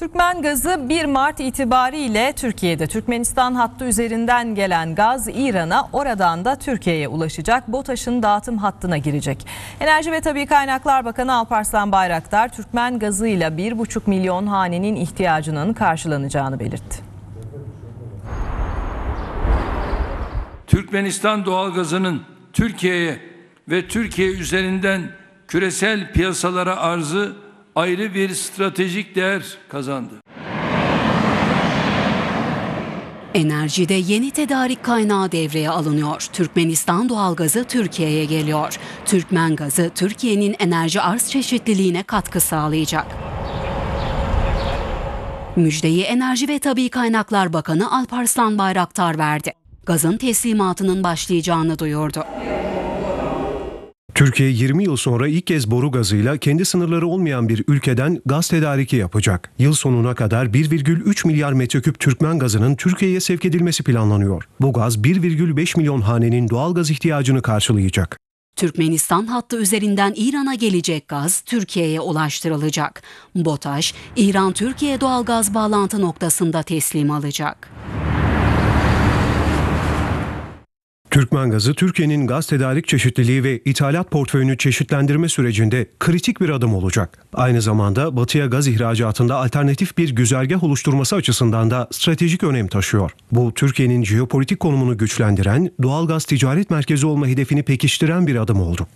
Türkmen gazı 1 Mart itibariyle Türkiye'de. Türkmenistan hattı üzerinden gelen gaz İran'a, oradan da Türkiye'ye ulaşacak. BOTAŞ'ın dağıtım hattına girecek. Enerji ve Tabii Kaynaklar Bakanı Alparslan Bayraktar, Türkmen gazıyla 1,5 milyon hanenin ihtiyacının karşılanacağını belirtti. Türkmenistan doğalgazının Türkiye'ye ve Türkiye üzerinden küresel piyasalara arzı ayrı bir stratejik değer kazandı. Enerjide yeni tedarik kaynağı devreye alınıyor. Türkmenistan doğalgazı Türkiye'ye geliyor. Türkmen gazı Türkiye'nin enerji arz çeşitliliğine katkı sağlayacak. Müjdeyi Enerji ve Tabii Kaynaklar Bakanı Alparslan Bayraktar verdi. Gazın teslimatının başlayacağını duyurdu. Türkiye 20 yıl sonra ilk kez boru gazıyla kendi sınırları olmayan bir ülkeden gaz tedariki yapacak. Yıl sonuna kadar 1,3 milyar metreküp Türkmen gazının Türkiye'ye sevk edilmesi planlanıyor. Bu gaz 1,5 milyon hanenin doğal gaz ihtiyacını karşılayacak. Türkmenistan hattı üzerinden İran'a gelecek gaz Türkiye'ye ulaştırılacak. BOTAŞ, İran-Türkiye doğalgaz bağlantı noktasında teslim alacak. Türkmen gazı Türkiye'nin gaz tedarik çeşitliliği ve ithalat portföyünü çeşitlendirme sürecinde kritik bir adım olacak. Aynı zamanda batıya gaz ihracatında alternatif bir güzergah oluşturması açısından da stratejik önem taşıyor. Bu Türkiye'nin jeopolitik konumunu güçlendiren, doğal gaz ticaret merkezi olma hedefini pekiştiren bir adım oldu.